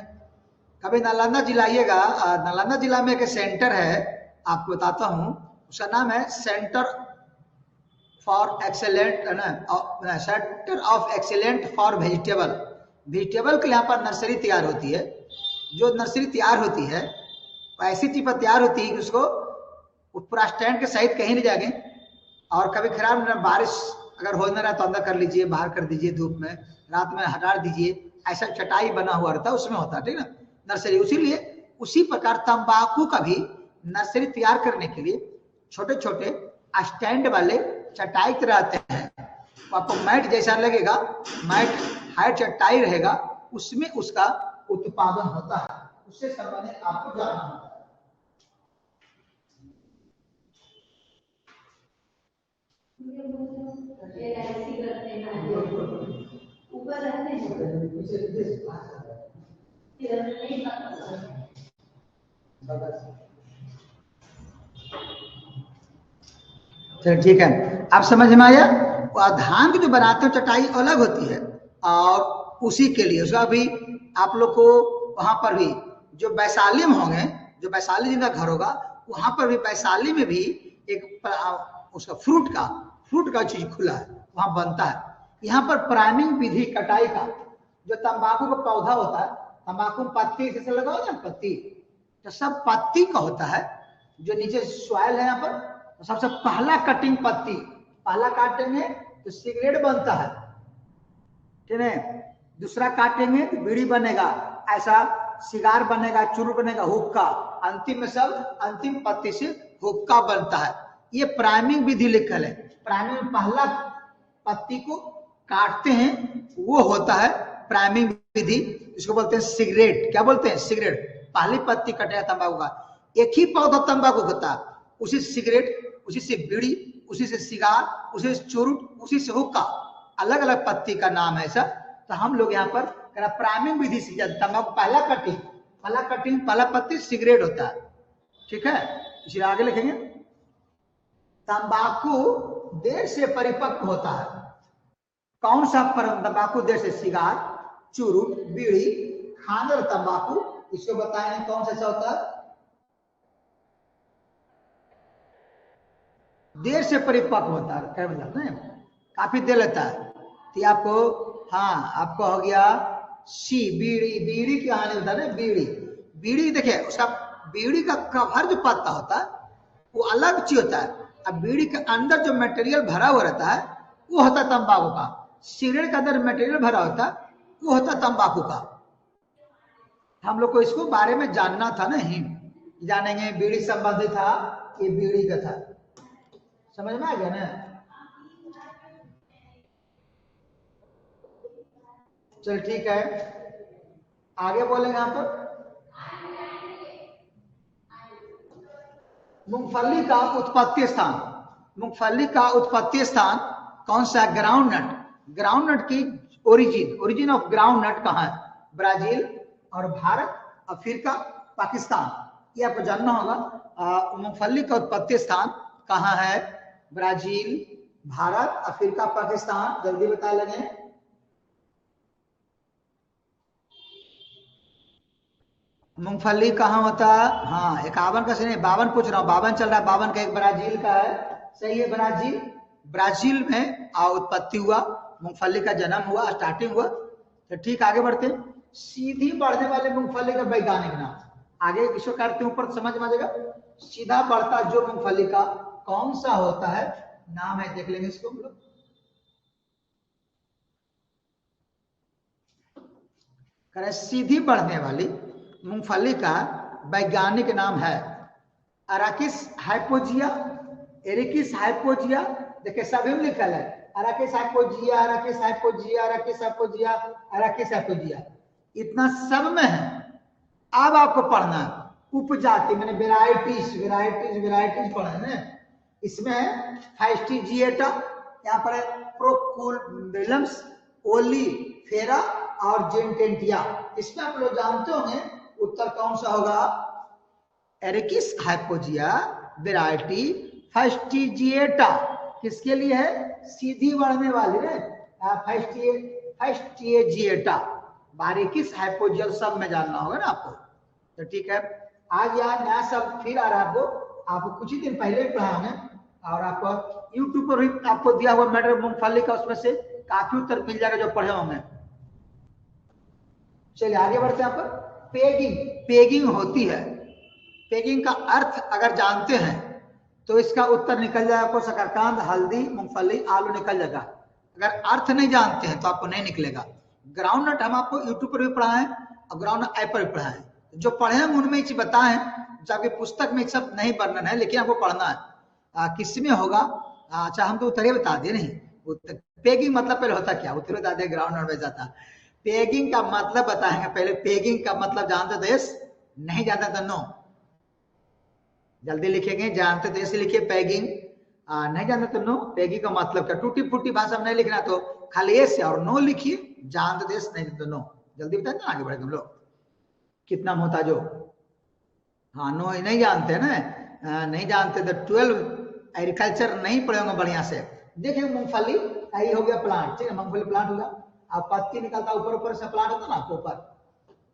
कभी नालंदा जिला आइएगा, नालंदा जिला में एक सेंटर है, आपको बताता हूँ, उसका नाम है centre for excellent, centre of excellent for vegetable. Vegetable के यहाँ पर नर्सरी तैयार होती है। जो नर्सरी तैयार होती है ऐसी चीज पर तैयार होती है कि उसको पूरा स्टैंड के सहित कहीं नहीं जाएंगे, और कभी खराब बारिश अगर हो ना रहा तो अंदर कर लीजिए, बाहर कर दीजिए, धूप में रात में हटा दीजिए, ऐसा चटाई बना हुआ रहता है, उसमें होता है, ठीक ना, नर्सरी। उसीलिए उसी प्रकार तंबाकू का भी नर्सरी तैयार करने के लिए छोटे छोटे स्टैंड वाले चटाई रहते हैं। आपको मैट जैसा लगेगा, मैट हाइट चटाई रहेगा, उसमें उसका उत्पादन होता है, उससे संबंधित आपको जानना होता है। ऊपर रहते हैं चलो ठीक है, आप समझ में आया। धान की जो बनाते हो चटाई अलग होती है, और उसी के लिए उसका भी आप लोग को वहां पर भी जो वैशाली में होंगे, जो वैशाली जिनका घर होगा वहां पर भी वैशाली में भी एक उसका फ्रूट का चीज खुला है, वहां बनता है। यहाँ पर प्राइमिंग विधि कटाई का, जो तंबाकू का पौधा होता है, तंबाकू पत्ती से लगाओ ना, पत्ती तो सब पत्ती का होता है। जो नीचे सॉइल है यहाँ पर, तो सबसे पहला कटिंग पत्ती, पहला काटेंगे तो सिगरेट बनता है, ठीक है। दूसरा काटेंगे तो बीड़ी बनेगा, ऐसा सिगार बनेगा, चुरूट बनेगा, हुक्का, अंतिम में सब अंतिम पत्ती से हुक्का बनता है। ये प्राइमिंग विधि लिखल है। प्राइमिंग में पहला पत्ती को काटते हैं, वो होता है प्राइमिंग विधि। इसको बोलते हैं सिगरेट। क्या बोलते हैं? सिगरेट। पहली पत्ती कटेगा तंबाकू का, एक ही पौधा तंबाकू होता है, उसी से सिगरेट, उसी से बीड़ी, उसी से सिगार, उसी से चुरूट, उसी से हुक्का, अलग अलग पत्ती का नाम है ऐसा। तो हम लोग यहाँ पर प्राइमिंग विधि से तंबाकू पहला कटिंग पहला पत्ती सिगरेट होता है, ठीक है। इसे आगे लिखेंगे, तंबाकू देर से परिपक्व होता है। कौन सा तंबाकू देर से? सिगार, चुरूट, बीड़ी, खांडर तंबाकू, इसको बताएं कौन सा होता है? देर से परिपक्व होता है, क्या मतलब है, काफी देर लेता है। तो आपको, हाँ आपको हो गया सी, बीड़ी। बीड़ी की हानि होता है ना, बीड़ी देखिए उसका बीड़ी का कवर जो पत्ता होता है वो अलग चीज होता है। अब बीड़ी के अंदर जो मटेरियल भरा हुआ रहता है वो होता है तंबाकू का। सिगरेट के अंदर मटेरियल भरा होता है वो होता है तंबाकू का। हम लोग को इसको बारे में जानना था ना, ही जानेंगे। बीड़ी संबंधित था, ये बीड़ी का था, समझ में आ गया ना। चल ठीक है, आगे बोलेंगे यहाँ पर। मूंगफली का उत्पत्ति स्थान, मूंगफली का उत्पत्ति स्थान कौन सा? ग्राउंड नट। ग्राउंड नट की ओरिजिन ऑफ ग्राउंड नट कहाँ है? ब्राजील और भारत, अफ्रीका, पाकिस्तान, ये आपको जानना होगा। मूंगफली का उत्पत्ति स्थान कहाँ है? Brazil, Bharat, Africa, Pakistan. जल्दी बता लगे। मूंगफली कहाँ होता है? हाँ 51 का सही, 52 पूछ रहा हूँ, 52 चल रहा है, 52 का एक ब्राजील का है, सही है। ब्राजील में उत्पत्ति हुआ, मूंगफली का जन्म हुआ, स्टार्टिंग हुआ। तो ठीक, आगे बढ़ते हैं। सीधी बढ़ने वाले मूंगफली का वैज्ञानिक नाम, आगे इसको करते ऊपर समझ में आ जाएगा। सीधा बढ़ता जो मूंगफली का कौन सा होता है, नाम है, देख लेंगे इसको हम लोग। सीधी बढ़ने वाली मूंगफली का वैज्ञानिक नाम है अराकिस हाइपोजिया, एरिकिस हाइपोजिया। देखिए सभी में लिखा है अराकिस हाइपोजिया, अराकिस हाइपोजिया, अराकिस हाइपोजिया, अराकिस हाइपोजिया, इतना सब में है। अब आपको पढ़ना है उपजाति, मैंने वेराइटीज पढ़ना है। इसमें फाइस्टिजिएटा, यहाँ पर प्रोकुलबिलम्स, ओलीफेरा और जेंटेंटिया। इसमें आप लोग जानते होंगे उत्तर कौन सा होगा? एरिकिस हाइपोजिया वैरायटी फैस्टिजिएटा किसके लिए है? सीधी बढ़ने वाली है फैस्टिजिएटा। बारीकिस हाइपोजियल सब में जानना होगा ना आपको, तो ठीक है। आज यहाँ नया शब्द फिर आ रहा है आपको कुछ ही दिन पहले पढ़ा है और आपको यूट्यूब पर भी आपको दिया हुआ मैटर मूंगफली का, उसमें से काफी उत्तर मिल जाएगा जो पढ़े होंगे। चलिए आगे बढ़ते हैं। यहाँ पर पेगिंग होती है। पेगिंग का अर्थ अगर जानते हैं तो इसका उत्तर निकल जाएगा आपको शकरकंद, हल्दी, मूंगफली, आलू निकल जाएगा। अगर अर्थ नहीं जानते हैं तो आपको नहीं निकलेगा। ग्राउंड नट हम आपको यूट्यूब पर भी पढ़ाएं और ग्राउंड नट ऐप पर भी पढ़ाएं। जो पढ़े हम उनमें चीज बताएं, जबकि पुस्तक में सब नहीं वर्णन है, लेकिन आपको पढ़ना है। किस में होगा? अच्छा हम तो उत्तर बता दिए नहीं। पेगिंग मतलब पहले होता क्या, उत्तर बता दिए, ग्राउंड नट में जाता। पेगिंग का मतलब बताएंगे पहले। पेगिंग का मतलब जानते तो यस, नहीं जानते तो नो। जल्दी लिखेंगे, जानते तो ऐसे लिखिए पेगिंग, नहीं जानते तो नो। पेगिंग का मतलब क्या? टूटी फूटी भाषा में नहीं लिखना, तो खाली एस और नो लिखिए। जानते तो यस, नहीं तो नो। जल्दी बताए ना, आगे बढ़े तुम लोग। कितना मोहताज हो? हाँ नो नहीं जानते ना, नहीं जानते तो 12 एग्रीकल्चर नहीं पढ़े होंगे बढ़िया से। देखिए मूंगफली यही हो गया प्लांट, ठीक है, मूंगफली प्लांट होगा। अब पत्ती निकलता ऊपर ऊपर से प्लांट होता ना ऊपर।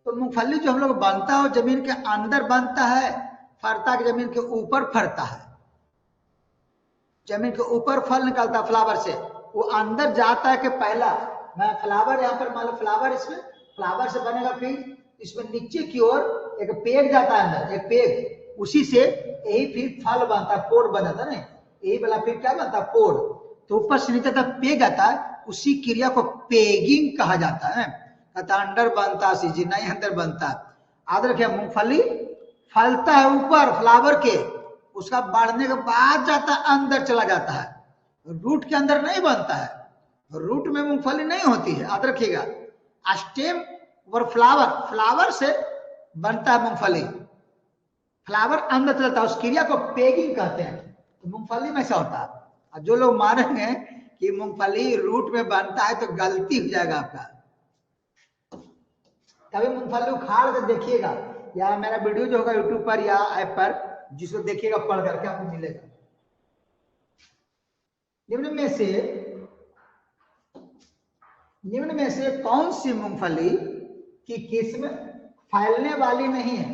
तो मूंगफली जो हम लोग बनता है वो जमीन के अंदर बनता है, फरता के जमीन के ऊपर फरता है। जमीन के ऊपर फल निकलता फ्लावर से, वो अंदर जाता है कि पहला मैं फ्लावर यहाँ पर मान लो फ्लावर, इसमें फ्लावर से बनेगा, फिर इसमें नीचे की ओर एक पेड़ जाता है अंदर, एक पेड़, उसी से यही फिर फल बनता है, पोड़ बन जाता है ना, यही वाला फिर क्या बनता है? पोड़। तो ऊपर से नीचे तक पेग आता है, उसी क्रिया को पेगिंग कहा जाता है। अंदर बनता सीजी नहीं अंदर बनता। याद रखिए मूंगफली फलता है ऊपर फ्लावर के, उसका बढ़ने के बाद जाता है अंदर चला जाता है, रूट के अंदर नहीं बनता है। रूट में मूंगफली नहीं होती है, याद रखिएगा। स्टेम और फ्लावर से बनता है मूंगफली, फ्लावर अंदर चलता है, उस क्रिया को पेगिंग कहते हैं। तो मूंगफली में ऐसा होता है। जो लोग मानेंगे कि मूंगफली रूट में बनता है तो गलती हो जाएगा आपका। कभी मूंगफली उखाड़ कर देखिएगा, या मेरा वीडियो जो होगा यूट्यूब पर या ऐप पर, जिसको देखिएगा पढ़ करके आपको मिलेगा। निम्न में से कौन सी मूंगफली की किस्म फैलने वाली नहीं है?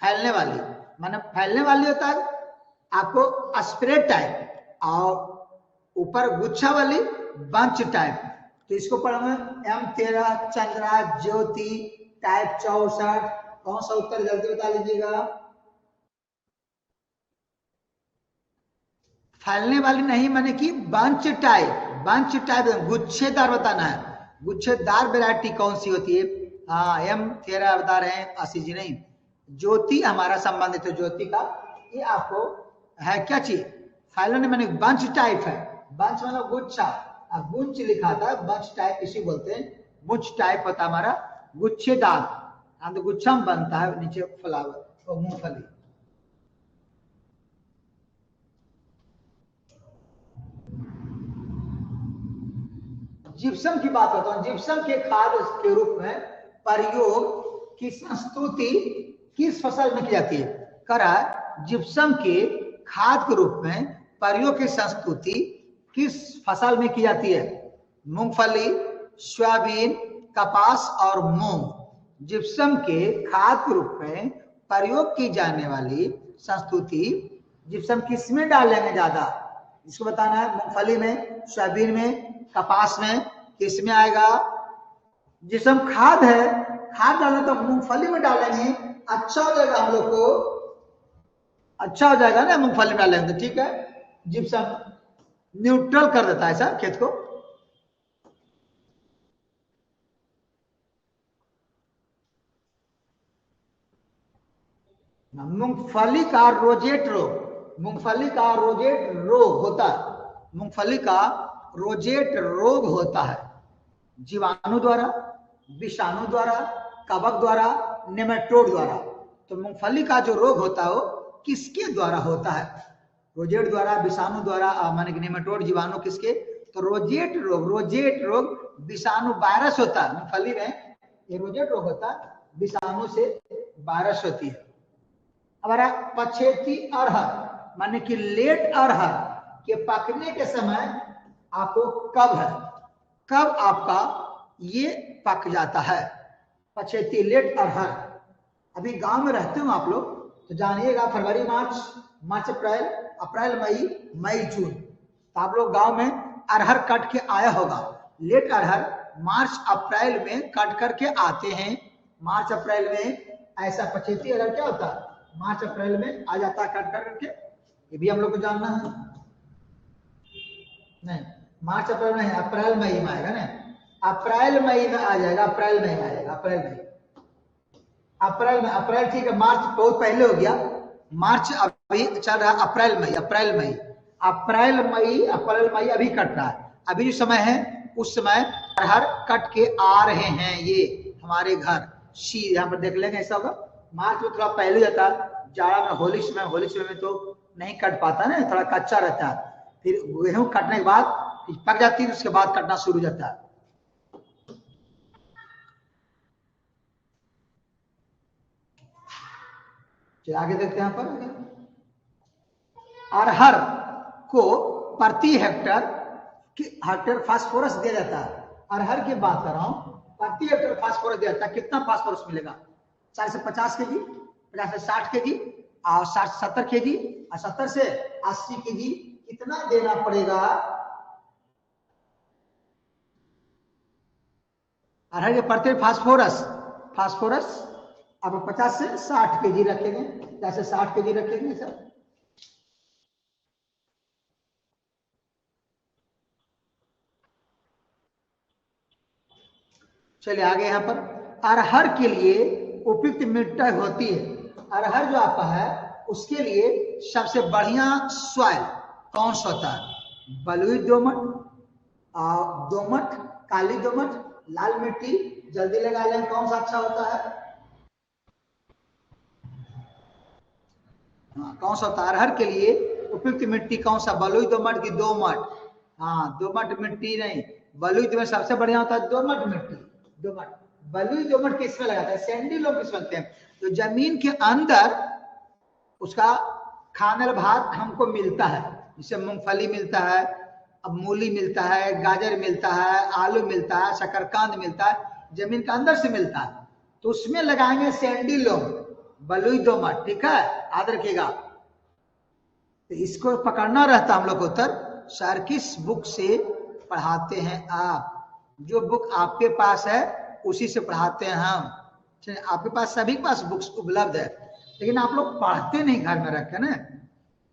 फैलने वाली माने फैलने वाली होता है आपको स्प्रेड टाइप, और ऊपर गुच्छा वाली बंच टाइप। तो इसको पढ़ेंगे M13, चंद्रा, ज्योति, टाइप 64। कौन सा उत्तर जल्दी बता लीजिएगा। फैलने वाली नहीं माने कि बंच टाइप गुच्छेदार बताना है। गुच्छेदार वैरायटी कौन सी होती है? M13 बता रहे हैं आशीष जी। नहीं, ज्योति हमारा संबंधित है ज्योति का। ये आपको है क्या चीज? फैलने माने बंच टाइप है। बंच मतलब गुच्छा, गुंच लिखा था, बंच टाइप इसी बोलते हैं। गुच्छ टाइप होता है हमारा गुच्छेदार, तो गुच्छा में बनता है, नीचे फ्लावर और मूंगफली। जिप्सम की बात करता हूं। जिप्सम के खाद के रूप में प्रयोग की संस्तुति किस फसल में की जाती है? करा जिप्सम के खाद के रूप में प्रयोग की संस्तुति किस फसल में की जाती है? मूंगफली, सोयाबीन, कपास और मूंग। जिप्सम के खाद के रूप में प्रयोग की जाने वाली संस्तुति जिप्सम किसमें डालेंगे ज्यादा? इसको बताना है। मूंगफली में, सोयाबीन में, कपास में, किसमें आएगा? जिसम खाद है, खाद डालना तो मूंगफली में डालेंगे, अच्छा हो जाएगा हम लोग को, अच्छा हो जाएगा ना मूंगफली में डालेंगे तो, ठीक है। जिप्सम न्यूट्रल कर देता है ऐसा खेत को। मूंगफली का रोजेट रोग, मूंगफली का रोजेट रोग होता है। मूंगफली का रोजेट रोग होता है जीवाणु द्वारा, विषाणु द्वारा, कवक द्वारा, नेमेटोड द्वारा। तो मूंगफली का जो रोग होता है वो किसके द्वारा होता है? रोजेट द्वारा, विषाणु द्वारा, माने कि नेमेटोड, जीवाणु किसके? तो रोजेट रोग विषाणु वायरस होता है मूंगफली में। ये रोजेट रोग होता है, विषाणु से वायरस होती है। हमारा पछेती अरहर माने कि लेट अरहर के पकने के समय आपको कब है, कब आपका ये पक जाता है। पछेती लेट अरहर। अभी गांव में रहते हो आप लोग तो जानिएगा फरवरी मार्च, मार्च अप्रैल, अप्रैल मई, मई जून, तो आप लोग गांव में अरहर कट के आया होगा। लेट अरहर मार्च अप्रैल में कट करके आते हैं। मार्च अप्रैल में ऐसा पछेती अरहर क्या होता है, मार्च अप्रैल में आ जाता है कट करके। ये भी हम लोग को जानना है। नहीं, मार्च अप्रैल में, अप्रैल मई में आएगा ना, अप्रैल मई में आ जाएगा, अप्रैल मई में आ जाएगा, अप्रैल मई, अप्रैल में, अप्रैल ठीक है, मार्च बहुत पहले हो गया, मार्च अभी चल रहा है, अप्रैल मई, अप्रैल मई, अप्रैल मई, अप्रैल मई अभी कट रहा है। अभी जो समय है उस समय अरहर कट के आ रहे हैं ये हमारे घर। शी यहाँ पर देख लेंगे ऐसा होगा। मार्च में थोड़ा पहले जाता है, जाड़ा में, होली समय, होली समय में तो नहीं कट पाता ना, थोड़ा कच्चा रहता है। फिर गेहूं कटने के बाद पक जाती है, उसके बाद कटना शुरू हो जाता है। आगे देखते हैं। पर अरहर को प्रति हेक्टर फास्फोरस दिया जाता है। अरहर की बात कर रहा हूं, प्रति हेक्टर फास्फोरस दिया जाता है। कितना फास्फोरस मिलेगा? 40 से 50 के जी, 50 से 60 के जी, और 60 से 70 के जी, और 70 से 80 के जी। कितना देना पड़ेगा? अरहर के प्रति फास्फोरस, फास्फोरस अब 50 से 60 के जी रखेंगे, 50 से 60 के जी रखेंगे सर। चलिए आगे। यहाँ पर अरहर के लिए उपयुक्त मिट्टी होती है। अरहर जो आपका है उसके लिए सबसे बढ़िया सॉइल कौन सा होता है? बलुई दोमट, दोमट, काली दोमट, लाल मिट्टी, जल्दी लगा लें कौन सा अच्छा होता है? हाँ, कौन सा होता है अरहर के लिए उपयुक्त मिट्टी कौन सा? बलुई दोमट की दोमट? हाँ, दोमट मिट्टी नहीं, बलुई दोमट सबसे बढ़िया होता है, दोमट मिट्टी, दोमट। बलुई दोमट किसमें लगाता है? सैंडी लोग किस लगते हैं, तो जमीन के अंदर उसका खानल भाग हमको मिलता है, जैसे मूंगफली मिलता है, अब मूली मिलता है, गाजर मिलता है, आलू मिलता है, शकरकंद मिलता है, जमीन के अंदर से मिलता है, तो उसमें लगाएंगे सैंडी लोग, बलुई दोमट। ठीक है, याद रखिएगा। तो इसको पकड़ना रहता हम लोग को उत्तर। सर किस बुक से पढ़ाते हैं आप? जो बुक आपके पास है उसी से पढ़ाते हैं हम। आपके पास सभी के पास बुक्स उपलब्ध है, लेकिन आप लोग पढ़ते नहीं घर में रख के ना।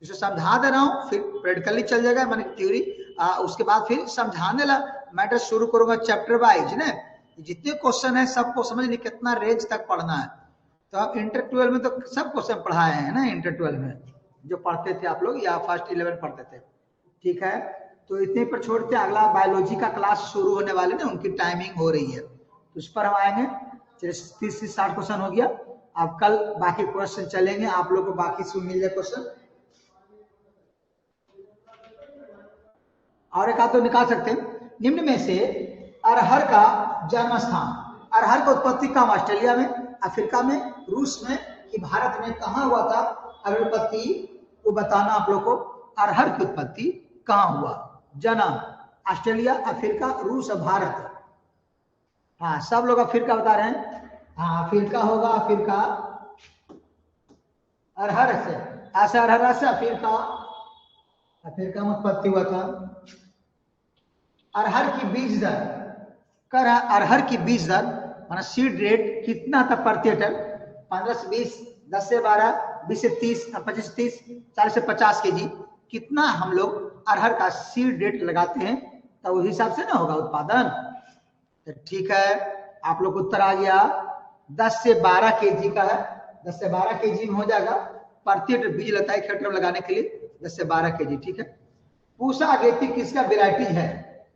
इसे समझा दे रहा हूँ, फिर प्रैक्टिकली चल जाएगा, मैंने थ्योरी, उसके बाद फिर समझाने ला मैटर शुरू करूंगा चैप्टर वाइज ना। जितने क्वेश्चन है सबको समझने कितना रेंज तक पढ़ना है। तो आप इंटर 12 में तो सब क्वेश्चन पढ़ाए हैं ना, इंटर 12 में जो पढ़ते थे आप लोग, या फर्स्ट 11 पढ़ते थे। ठीक है, तो इतने पर छोड़ते, अगला बायोलॉजी का क्लास शुरू होने वाले ना, उनकी टाइमिंग हो रही है, तो उस पर हम आएंगे। 30 से 60 क्वेश्चन हो गया। अब कल बाकी क्वेश्चन चलेंगे, आप लोग को बाकी से मिल जाए क्वेश्चन। और एक आध तो निकाल सकते हैं। निम्न में से अरहर का जन्म स्थान, अरहर का उत्पत्ति कहाँ? ऑस्ट्रेलिया में, अफ्रीका में, रूस में, कि भारत में कहाँ हुआ था? अगर उत्पत्ति को बताना आप लोग को, अरहर की उत्पत्ति कहाँ हुआ? जन्म ऑस्ट्रेलिया, अफ्रीका, रूस और भारत। हाँ, सब लोग अफ्रीका बता रहे हैं। हाँ, अफ्रीका होगा, अफ्रीका। अरहर से ऐसा, अरहर से अफ्रीका, अफ्रीका में उत्पत्ति हुआ था। अरहर की बीज दर कर, अरहर की बीज दर माना सीड रेट कितना था प्रति हेक्टर? 15 से 20, 10 से 12, 20 से 30, 25 से 30, 40 से 50 के जी। कितना हम लोग अरहर का सीड रेट लगाते हैं, तो उस हिसाब से ना होगा उत्पादन। तो ठीक है, आप लोग उत्तर आ गया 10 से 12 के जी का है। 10 से 12 के जी में हो जाएगा, प्रति हेक्टर बीज लगता है खेत में लगाने के लिए 10 से 12 के जी। ठीक है, पूसा अगेती किसका वेराइटी है?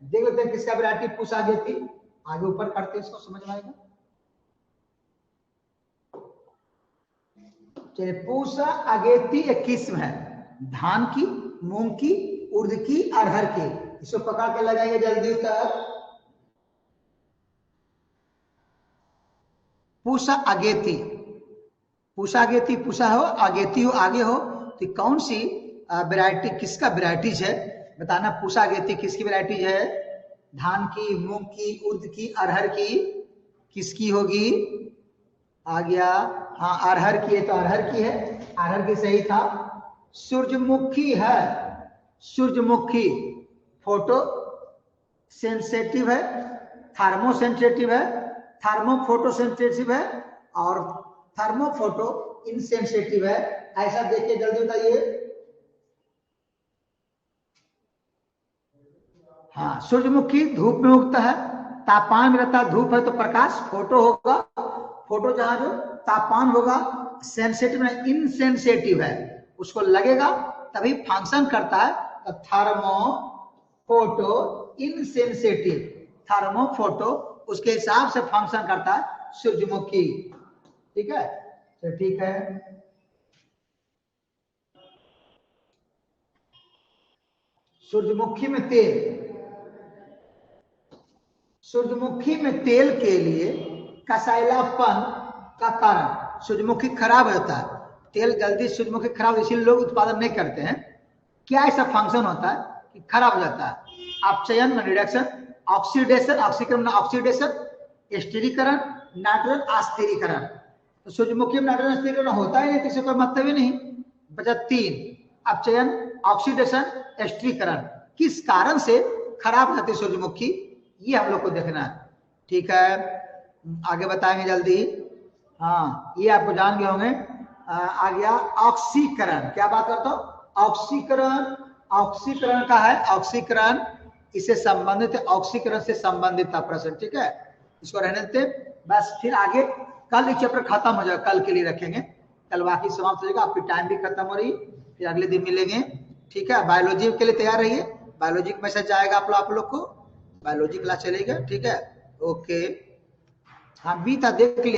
देख लेते हैं किसका वेराइटी पूसा अगेती। आगे ऊपर करते हैं, इसको समझ में आएगा। चलिए, पूसा अगेती एक किस्म है धान की, मूंग की, उर्द की, अरहर की। इसको पकड़ के लगाएंगे जल्दी उत्तर। पूसा अगेती, पूषागेती, पूषा हो, आगेती हो, आगे हो, तो कौन सी वैरायटी, किसका वैरायटीज है बताना। पूषागेती किसकी वैरायटीज है? धान की, मूंग की, उर्द की, अरहर की, किसकी होगी? आ गया, हाँ अरहर की है, तो अरहर की है, अरहर की सही था। सूरजमुखी है, सूरजमुखी फोटो सेंसेटिव है, थर्मोसेंसिटिव है, थर्मोफोटो सेंसिटिव है, और थर्मोफोटो इनसेंसिटिव है। ऐसा देखिए जल्दी बताइए। हाँ, सूरजमुखी धूप में उगता है, तापमान में रहता है, धूप है तो प्रकाश, फोटो होगा, फोटो जहां जो तापमान होगा, सेंसिटिव है, इनसेंसिटिव है, उसको लगेगा तभी फंक्शन करता है, तो thermo photo insensitive, thermo photo उसके हिसाब से फंक्शन करता है सूरजमुखी। ठीक है, तो ठीक है। सूरजमुखी में तेल, सूरजमुखी में तेल के लिए कसैलापन का कारण, सूरजमुखी खराब होता है, तेल जल्दी सूरजमुखी खराब, इसीलिए लोग उत्पादन नहीं करते हैं। क्या ऐसा फंक्शन होता है कि खराब हो जाता है? अपचयन रिडक्शन, ऑक्सीडेशन, ऑक्सीकरण ऑक्सीडेशन, स्थिरीकरण, नाइट्रोजन अस्थिरीकरण। तो सूरजमुखी में नाइट्रोजन अस्थिरीकरण होता ही नहीं, किसी कोई मतलब ही नहीं। बचा 3, अपचयन, ऑक्सीडेशन, स्थिरीकरण। किस कारण से खराब हो जाती है सूरजमुखी, ये हम लोग को देखना है। ठीक है, आगे बताएंगे जल्दी। हाँ, ये आपको जान गए होंगे। आ गया ऑक्सीकरण, क्या बात करता हूं? ऑक्सीकरण, ऑक्सीकरण का है, ऑक्सीकरण इससे संबंधित है, ऑक्सीकरण से संबंधित था प्रश्न। ठीक है, इसको रहने देते बस, फिर आगे कल ये चैप्टर खत्म हो जाएगा, कल के लिए रखेंगे, कल बाकी समाप्त हो जाएगा, आपकी टाइम भी खत्म हो रही, फिर अगले दिन मिलेंगे। ठीक है, बायोलॉजी के लिए तैयार रहिए, बायोलॉजी का मैसेज आएगा आप लोग को, बायोलॉजी क्लास चलेगा। ठीक है, ओके। हाँ बीता देख लिया।